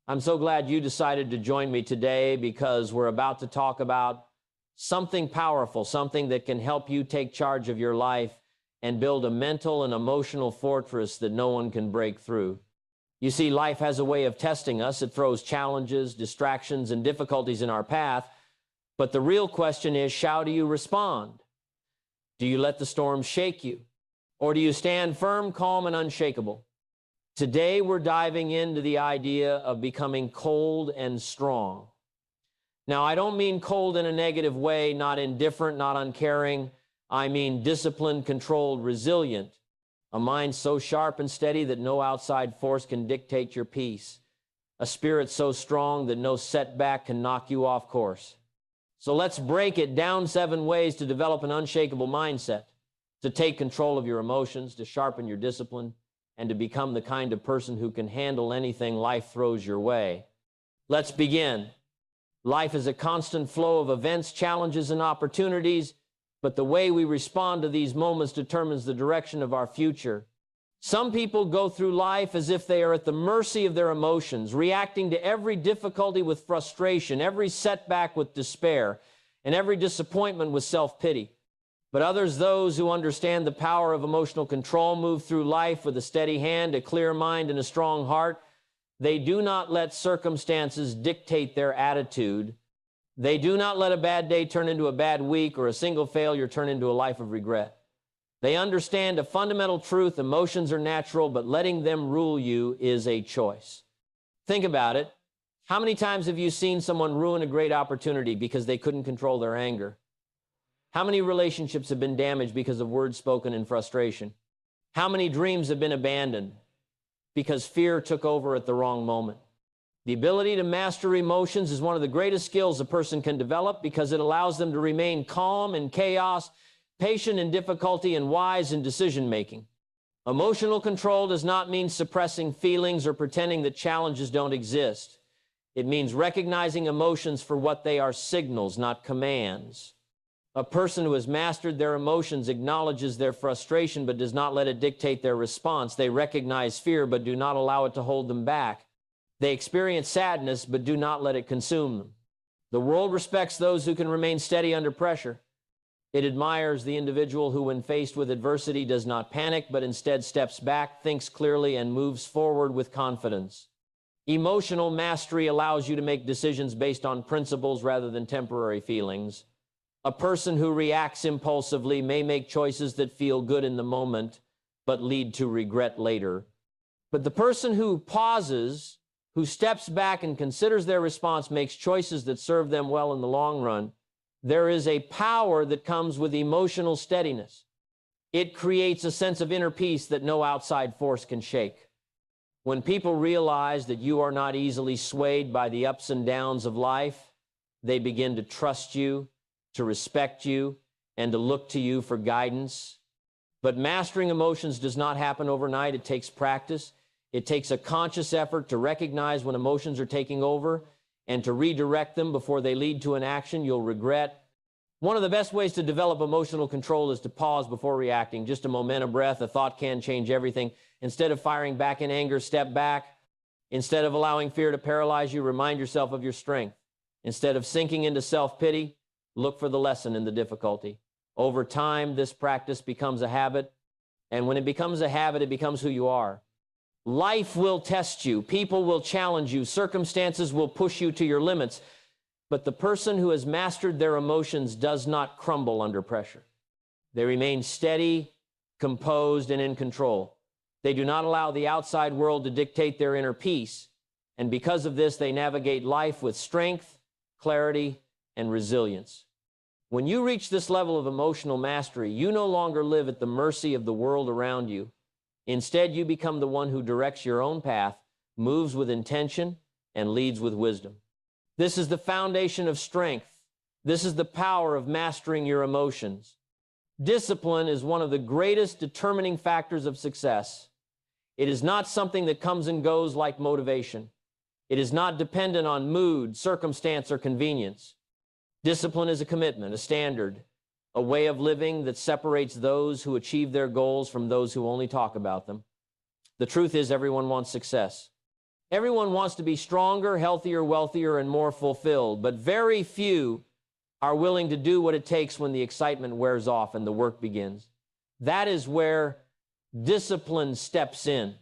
I'm so glad you decided to join me today because we're about to talk about something powerful, something that can help you take charge of your life and build a mental and emotional fortress that no one can break through. You see, life has a way of testing us. It throws challenges, distractions, and difficulties in our path. But the real question is, how do you respond? Do you let the storm shake you? Or do you stand firm, calm, and unshakable? Today, we're diving into the idea of becoming cold and strong. Now, I don't mean cold in a negative way, not indifferent, not uncaring. I mean disciplined, controlled, resilient. A mind so sharp and steady that no outside force can dictate your peace. A spirit so strong that no setback can knock you off course. So let's break it down 7 ways to develop an unshakable mindset, to take control of your emotions, to sharpen your discipline, and to become the kind of person who can handle anything life throws your way. Let's begin. Life is a constant flow of events, challenges, and opportunities, but the way we respond to these moments determines the direction of our future. Some people go through life as if they are at the mercy of their emotions, reacting to every difficulty with frustration, every setback with despair, and every disappointment with self-pity. But others, those who understand the power of emotional control, move through life with a steady hand, a clear mind, and a strong heart. They do not let circumstances dictate their attitude. They do not let a bad day turn into a bad week or a single failure turn into a life of regret. They understand a fundamental truth: emotions are natural, but letting them rule you is a choice. Think about it. How many times have you seen someone ruin a great opportunity because they couldn't control their anger? How many relationships have been damaged because of words spoken in frustration? How many dreams have been abandoned because fear took over at the wrong moment? The ability to master emotions is one of the greatest skills a person can develop because it allows them to remain calm in chaos, patient in difficulty, and wise in decision-making. Emotional control does not mean suppressing feelings or pretending that challenges don't exist. It means recognizing emotions for what they are: signals, not commands. A person who has mastered their emotions acknowledges their frustration but does not let it dictate their response. They recognize fear but do not allow it to hold them back. They experience sadness but do not let it consume them. The world respects those who can remain steady under pressure. It admires the individual who, when faced with adversity, does not panic but instead steps back, thinks clearly, and moves forward with confidence. Emotional mastery allows you to make decisions based on principles rather than temporary feelings. A person who reacts impulsively may make choices that feel good in the moment, but lead to regret later. But the person who pauses, who steps back and considers their response, makes choices that serve them well in the long run. There is a power that comes with emotional steadiness. It creates a sense of inner peace that no outside force can shake. When people realize that you are not easily swayed by the ups and downs of life, they begin to trust you, to respect you, and to look to you for guidance. But mastering emotions does not happen overnight. It takes practice. It takes a conscious effort to recognize when emotions are taking over and to redirect them before they lead to an action you'll regret. One of the best ways to develop emotional control is to pause before reacting. Just a moment of breath. A thought can change everything. Instead of firing back in anger, step back. Instead of allowing fear to paralyze you, remind yourself of your strength. Instead of sinking into self-pity, look for the lesson in the difficulty. Over time, this practice becomes a habit, and when it becomes a habit, it becomes who you are. Life will test you. People will challenge you. Circumstances will push you to your limits. But the person who has mastered their emotions does not crumble under pressure. They remain steady, composed, and in control. They do not allow the outside world to dictate their inner peace. And because of this, they navigate life with strength, clarity, and resilience. When you reach this level of emotional mastery, you no longer live at the mercy of the world around you. Instead, you become the one who directs your own path, moves with intention, and leads with wisdom. This is the foundation of strength. This is the power of mastering your emotions. Discipline is one of the greatest determining factors of success. It is not something that comes and goes like motivation. It is not dependent on mood, circumstance, or convenience. Discipline is a commitment, a standard, a way of living that separates those who achieve their goals from those who only talk about them. The truth is, everyone wants success. Everyone wants to be stronger, healthier, wealthier, and more fulfilled, but very few are willing to do what it takes when the excitement wears off and the work begins. That is where discipline steps in.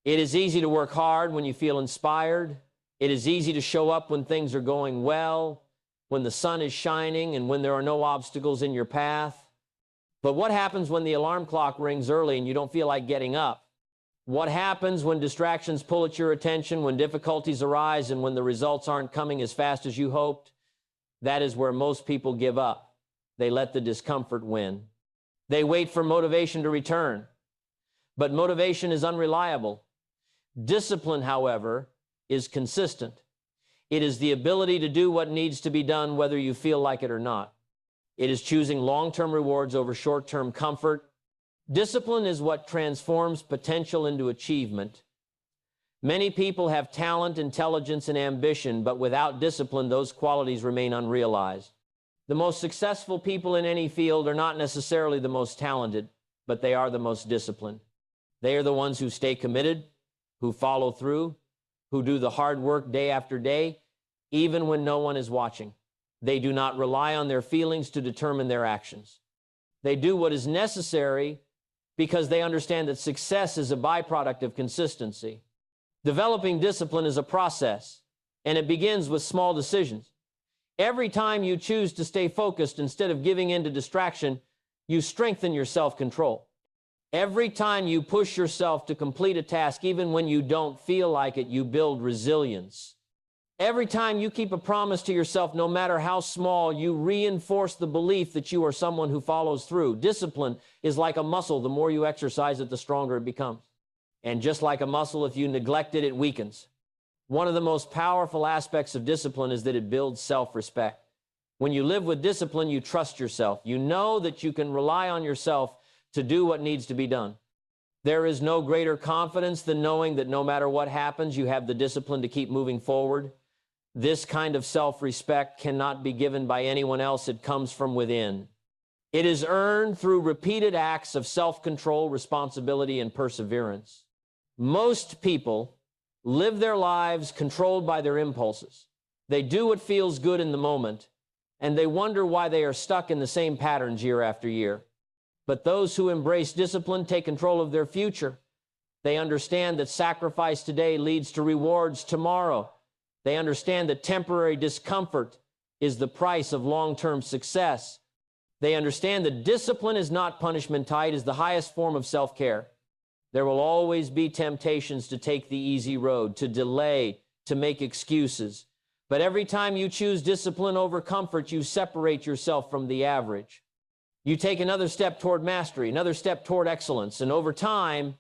It is easy to work hard when you feel inspired. It is easy to show up when things are going well, when the sun is shining, and when there are no obstacles in your path. But what happens when the alarm clock rings early and you don't feel like getting up? What happens when distractions pull at your attention, when difficulties arise, and when the results aren't coming as fast as you hoped? That is where most people give up. They let the discomfort win. They wait for motivation to return. But motivation is unreliable. Discipline, however, is consistent. It is the ability to do what needs to be done whether you feel like it or not. It is choosing long-term rewards over short-term comfort. Discipline is what transforms potential into achievement. Many people have talent, intelligence, and ambition, but without discipline, those qualities remain unrealized. The most successful people in any field are not necessarily the most talented, but they are the most disciplined. They are the ones who stay committed, who follow through, who do the hard work day after day, even when no one is watching. They do not rely on their feelings to determine their actions. They do what is necessary because they understand that success is a byproduct of consistency. Developing discipline is a process, and it begins with small decisions. Every time you choose to stay focused instead of giving in to distraction, you strengthen your self-control. Every time you push yourself to complete a task, even when you don't feel like it, you build resilience. Every time you keep a promise to yourself, no matter how small, you reinforce the belief that you are someone who follows through. Discipline is like a muscle. The more you exercise it, the stronger it becomes. And just like a muscle, if you neglect it, it weakens. One of the most powerful aspects of discipline is that it builds self-respect. When you live with discipline, you trust yourself. You know that you can rely on yourself to do what needs to be done. There is no greater confidence than knowing that no matter what happens, you have the discipline to keep moving forward. This kind of self-respect cannot be given by anyone else. It comes from within. It is earned through repeated acts of self-control, responsibility, and perseverance. Most people live their lives controlled by their impulses. They do what feels good in the moment, and they wonder why they are stuck in the same patterns year after year. But those who embrace discipline take control of their future. They understand that sacrifice today leads to rewards tomorrow. They understand that temporary discomfort is the price of long-term success. They understand that discipline is not punishment. It is the highest form of self-care. There will always be temptations to take the easy road, to delay, to make excuses. But every time you choose discipline over comfort, you separate yourself from the average. You take another step toward mastery, another step toward excellence, and over time,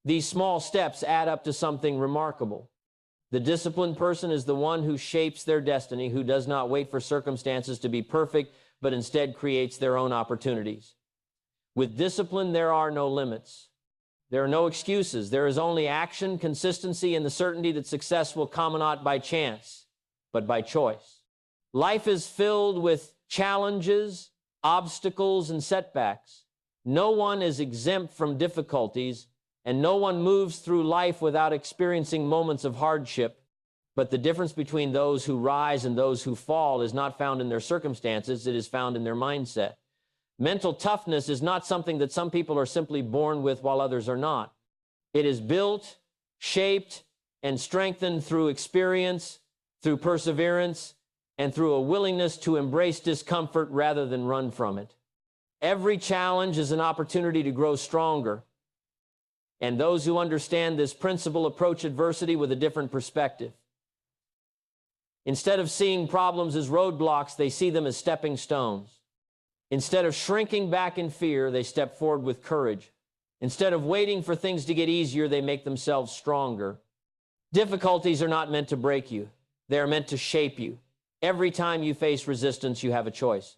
these small steps add up to something remarkable. The disciplined person is the one who shapes their destiny, who does not wait for circumstances to be perfect, but instead creates their own opportunities. With discipline, there are no limits. There are no excuses. There is only action, consistency, and the certainty that success will come not by chance, but by choice. Life is filled with challenges, obstacles, and setbacks. No one is exempt from difficulties, and no one moves through life without experiencing moments of hardship. But the difference between those who rise and those who fall is not found in their circumstances, it is found in their mindset. Mental toughness is not something that some people are simply born with while others are not. It is built, shaped, and strengthened through experience, through perseverance, and through a willingness to embrace discomfort rather than run from it. Every challenge is an opportunity to grow stronger. And those who understand this principle approach adversity with a different perspective. Instead of seeing problems as roadblocks, they see them as stepping stones. Instead of shrinking back in fear, they step forward with courage. Instead of waiting for things to get easier, they make themselves stronger. Difficulties are not meant to break you. They are meant to shape you. Every time you face resistance, you have a choice.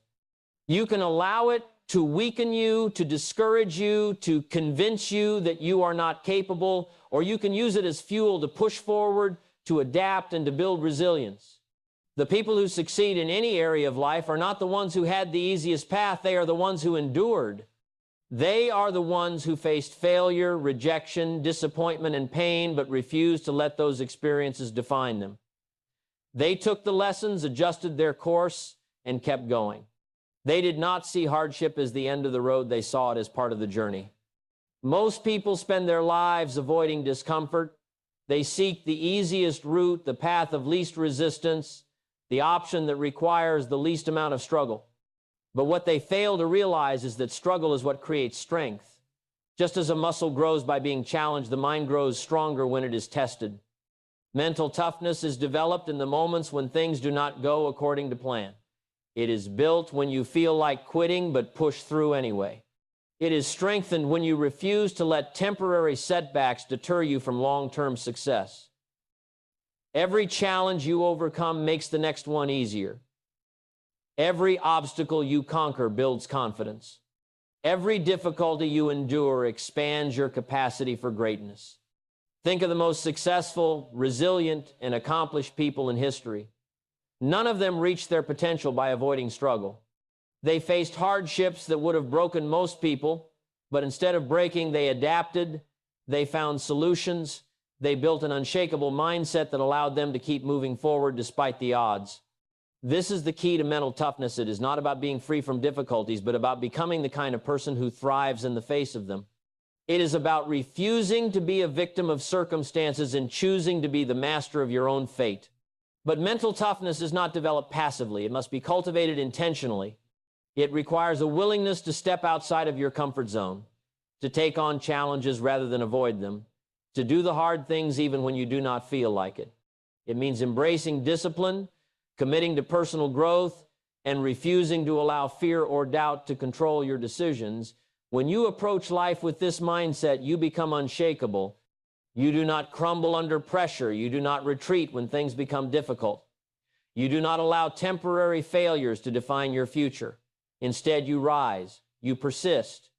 You can allow it to weaken you, to discourage you, to convince you that you are not capable, or you can use it as fuel to push forward, to adapt, and to build resilience. The people who succeed in any area of life are not the ones who had the easiest path, they are the ones who endured. They are the ones who faced failure, rejection, disappointment, and pain, but refused to let those experiences define them. They took the lessons, adjusted their course, and kept going. They did not see hardship as the end of the road. They saw it as part of the journey. Most people spend their lives avoiding discomfort. They seek the easiest route, the path of least resistance, the option that requires the least amount of struggle. But what they fail to realize is that struggle is what creates strength. Just as a muscle grows by being challenged, the mind grows stronger when it is tested. Mental toughness is developed in the moments when things do not go according to plan. It is built when you feel like quitting but push through anyway. It is strengthened when you refuse to let temporary setbacks deter you from long-term success. Every challenge you overcome makes the next one easier. Every obstacle you conquer builds confidence. Every difficulty you endure expands your capacity for greatness. Think of the most successful, resilient, and accomplished people in history. None of them reached their potential by avoiding struggle. They faced hardships that would have broken most people, but instead of breaking, they adapted, they found solutions, they built an unshakable mindset that allowed them to keep moving forward despite the odds. This is the key to mental toughness. It is not about being free from difficulties, but about becoming the kind of person who thrives in the face of them. It is about refusing to be a victim of circumstances and choosing to be the master of your own fate. But mental toughness is not developed passively. It must be cultivated intentionally. It requires a willingness to step outside of your comfort zone, to take on challenges rather than avoid them, to do the hard things even when you do not feel like it. It means embracing discipline, committing to personal growth, and refusing to allow fear or doubt to control your decisions. When you approach life with this mindset, you become unshakable. You do not crumble under pressure. You do not retreat when things become difficult. You do not allow temporary failures to define your future. Instead, you rise. You persist.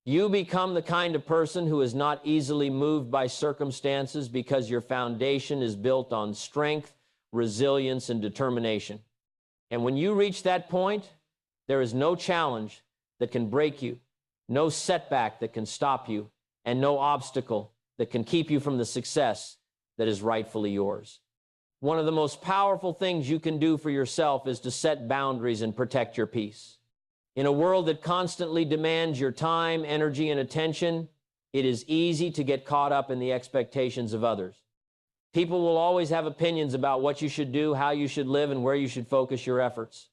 You become the kind of person who is not easily moved by circumstances because your foundation is built on strength, resilience, and determination. And when you reach that point, there is no challenge that can break you, no setback that can stop you, and no obstacle that can keep you from the success that is rightfully yours. One of the most powerful things you can do for yourself is to set boundaries and protect your peace. In a world that constantly demands your time, energy, and attention, it is easy to get caught up in the expectations of others. People will always have opinions about what you should do, how you should live, and where you should focus your efforts.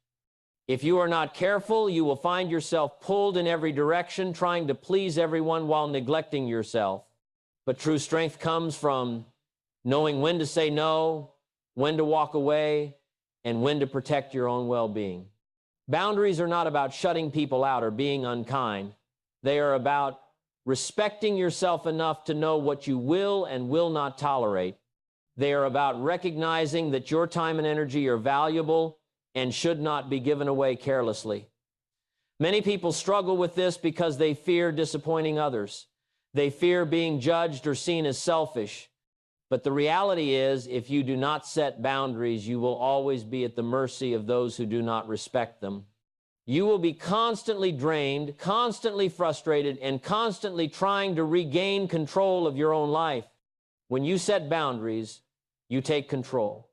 If you are not careful, you will find yourself pulled in every direction, trying to please everyone while neglecting yourself. But true strength comes from knowing when to say no, when to walk away, and when to protect your own well-being. Boundaries are not about shutting people out or being unkind. They are about respecting yourself enough to know what you will and will not tolerate. They are about recognizing that your time and energy are valuable and should not be given away carelessly. Many people struggle with this because they fear disappointing others. They fear being judged or seen as selfish. But the reality is, if you do not set boundaries, you will always be at the mercy of those who do not respect them. You will be constantly drained, constantly frustrated, and constantly trying to regain control of your own life. When you set boundaries, you take control.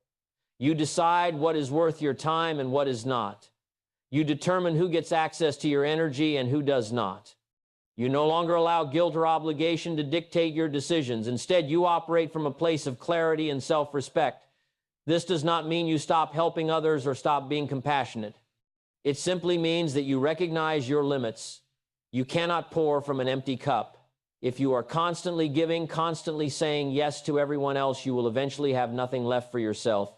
You decide what is worth your time and what is not. You determine who gets access to your energy and who does not. You no longer allow guilt or obligation to dictate your decisions. Instead, you operate from a place of clarity and self-respect. This does not mean you stop helping others or stop being compassionate. It simply means that you recognize your limits. You cannot pour from an empty cup. If you are constantly giving, constantly saying yes to everyone else, you will eventually have nothing left for yourself.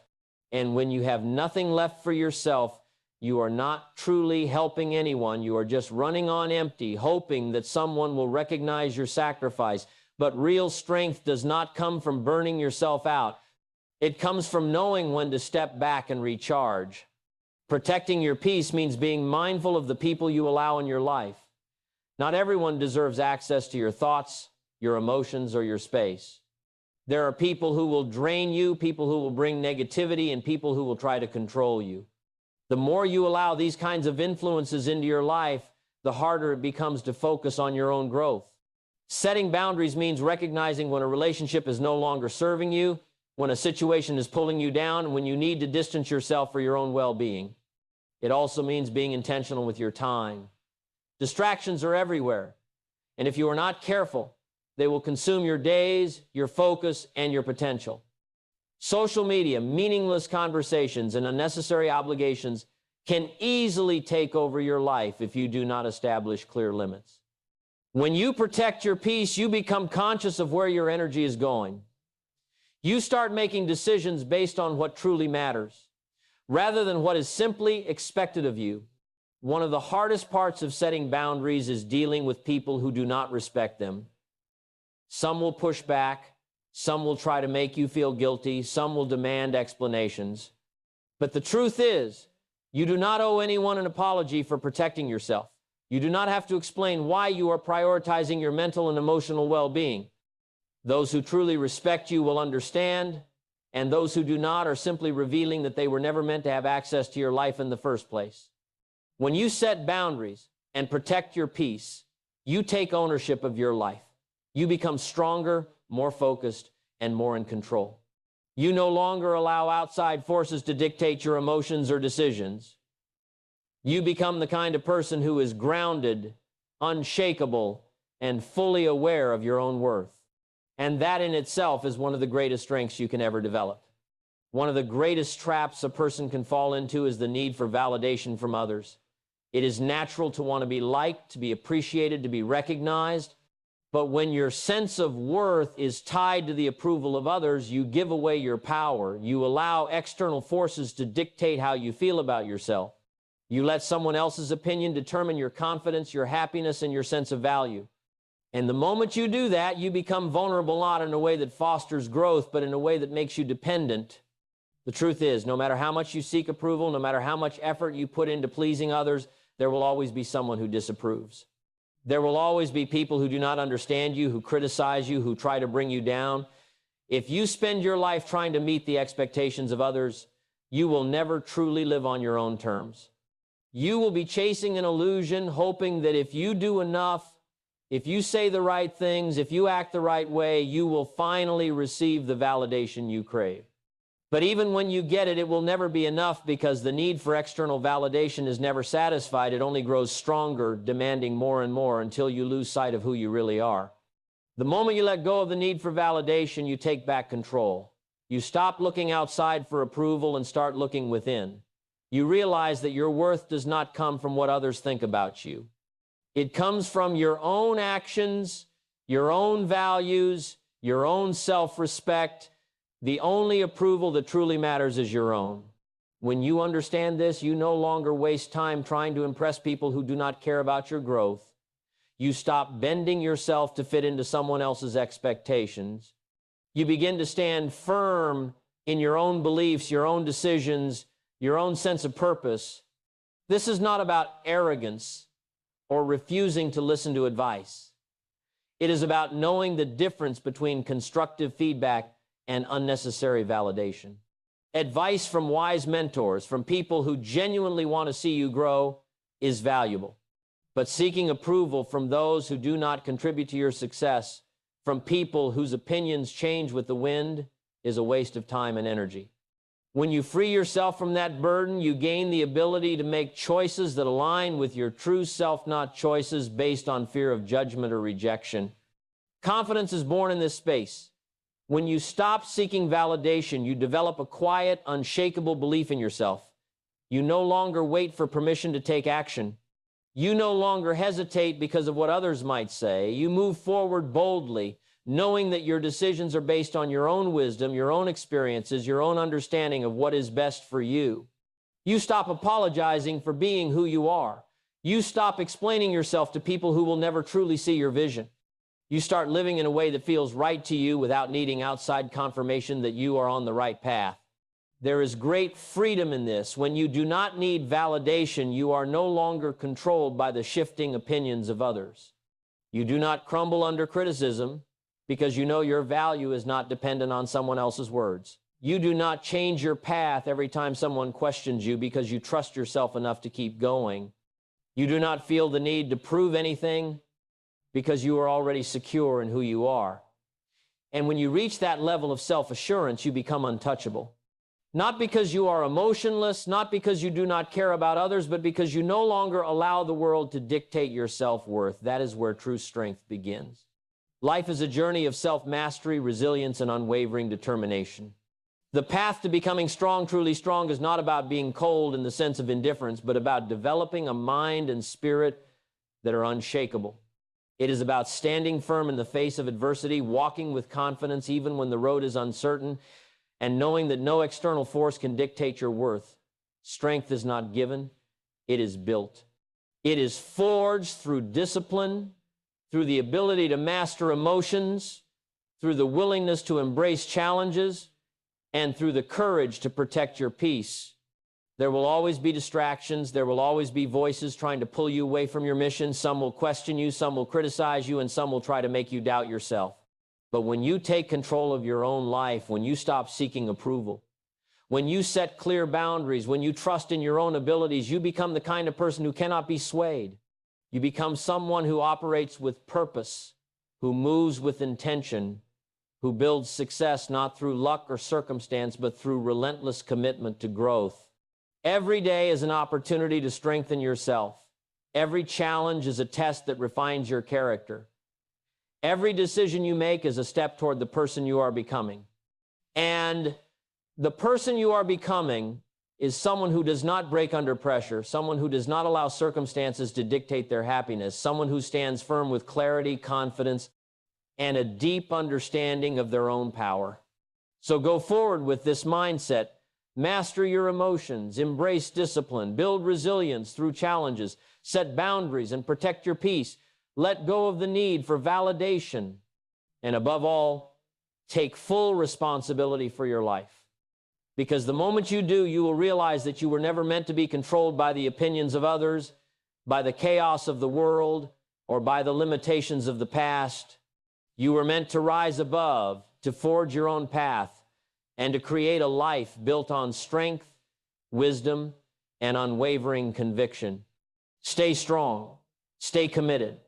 And when you have nothing left for yourself, you are not truly helping anyone. You are just running on empty, hoping that someone will recognize your sacrifice. But real strength does not come from burning yourself out. It comes from knowing when to step back and recharge. Protecting your peace means being mindful of the people you allow in your life. Not everyone deserves access to your thoughts, your emotions, or your space. There are people who will drain you, people who will bring negativity, and people who will try to control you. The more you allow these kinds of influences into your life, the harder it becomes to focus on your own growth. Setting boundaries means recognizing when a relationship is no longer serving you, when a situation is pulling you down, and when you need to distance yourself for your own well-being. It also means being intentional with your time. Distractions are everywhere, and if you are not careful, they will consume your days, your focus, and your potential. Social media, meaningless conversations, and unnecessary obligations can easily take over your life if you do not establish clear limits. When you protect your peace, you become conscious of where your energy is going. You start making decisions based on what truly matters, rather than what is simply expected of you. One of the hardest parts of setting boundaries is dealing with people who do not respect them. Some will push back, some will try to make you feel guilty, some will demand explanations. But the truth is, you do not owe anyone an apology for protecting yourself. You do not have to explain why you are prioritizing your mental and emotional well-being. Those who truly respect you will understand, and those who do not are simply revealing that they were never meant to have access to your life in the first place. When you set boundaries and protect your peace, you take ownership of your life. You become stronger, more focused, and more in control. You no longer allow outside forces to dictate your emotions or decisions. You become the kind of person who is grounded, unshakable, and fully aware of your own worth. And that in itself is one of the greatest strengths you can ever develop. One of the greatest traps a person can fall into is the need for validation from others. It is natural to want to be liked, to be appreciated, to be recognized. But when your sense of worth is tied to the approval of others, you give away your power. You allow external forces to dictate how you feel about yourself. You let someone else's opinion determine your confidence, your happiness, and your sense of value. And the moment you do that, you become vulnerable, not in a way that fosters growth, but in a way that makes you dependent. The truth is, no matter how much you seek approval, no matter how much effort you put into pleasing others, there will always be someone who disapproves. There will always be people who do not understand you, who criticize you, who try to bring you down. If you spend your life trying to meet the expectations of others, you will never truly live on your own terms. You will be chasing an illusion, hoping that if you do enough, if you say the right things, if you act the right way, you will finally receive the validation you crave. But even when you get it, it will never be enough, because the need for external validation is never satisfied. It only grows stronger, demanding more and more until you lose sight of who you really are. The moment you let go of the need for validation, you take back control. You stop looking outside for approval and start looking within. You realize that your worth does not come from what others think about you. It comes from your own actions, your own values, your own self-respect. The only approval that truly matters is your own. When you understand this, you no longer waste time trying to impress people who do not care about your growth. You stop bending yourself to fit into someone else's expectations. You begin to stand firm in your own beliefs, your own decisions, your own sense of purpose. This is not about arrogance or refusing to listen to advice. It is about knowing the difference between constructive feedback and unnecessary validation. Advice from wise mentors, from people who genuinely want to see you grow, is valuable. But seeking approval from those who do not contribute to your success, from people whose opinions change with the wind, is a waste of time and energy. When you free yourself from that burden, you gain the ability to make choices that align with your true self, not choices based on fear of judgment or rejection. Confidence is born in this space. When you stop seeking validation, you develop a quiet, unshakable belief in yourself. You no longer wait for permission to take action. You no longer hesitate because of what others might say. You move forward boldly, knowing that your decisions are based on your own wisdom, your own experiences, your own understanding of what is best for you. You stop apologizing for being who you are. You stop explaining yourself to people who will never truly see your vision. You start living in a way that feels right to you without needing outside confirmation that you are on the right path. There is great freedom in this. When you do not need validation, you are no longer controlled by the shifting opinions of others. You do not crumble under criticism because you know your value is not dependent on someone else's words. You do not change your path every time someone questions you because you trust yourself enough to keep going. You do not feel the need to prove anything because you are already secure in who you are. And when you reach that level of self-assurance, you become untouchable. Not because you are emotionless, not because you do not care about others, but because you no longer allow the world to dictate your self-worth. That is where true strength begins. Life is a journey of self-mastery, resilience, and unwavering determination. The path to becoming strong, truly strong, is not about being cold in the sense of indifference, but about developing a mind and spirit that are unshakable. It is about standing firm in the face of adversity, walking with confidence even when the road is uncertain, and knowing that no external force can dictate your worth. Strength is not given, it is built. It is forged through discipline, through the ability to master emotions, through the willingness to embrace challenges, and through the courage to protect your peace. There will always be distractions. There will always be voices trying to pull you away from your mission. Some will question you, some will criticize you, and some will try to make you doubt yourself. But when you take control of your own life, when you stop seeking approval, when you set clear boundaries, when you trust in your own abilities, you become the kind of person who cannot be swayed. You become someone who operates with purpose, who moves with intention, who builds success not through luck or circumstance, but through relentless commitment to growth. Every day is an opportunity to strengthen yourself. Every challenge is a test that refines your character. Every decision you make is a step toward the person you are becoming. And the person you are becoming is someone who does not break under pressure, someone who does not allow circumstances to dictate their happiness, someone who stands firm with clarity, confidence, and a deep understanding of their own power. So go forward with this mindset. Master your emotions, embrace discipline, build resilience through challenges, set boundaries and protect your peace. Let go of the need for validation, and above all, take full responsibility for your life. Because the moment you do, you will realize that you were never meant to be controlled by the opinions of others, by the chaos of the world, or by the limitations of the past. You were meant to rise above, to forge your own path, and to create a life built on strength, wisdom, and unwavering conviction. Stay strong, stay committed,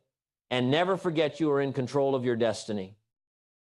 and never forget you are in control of your destiny.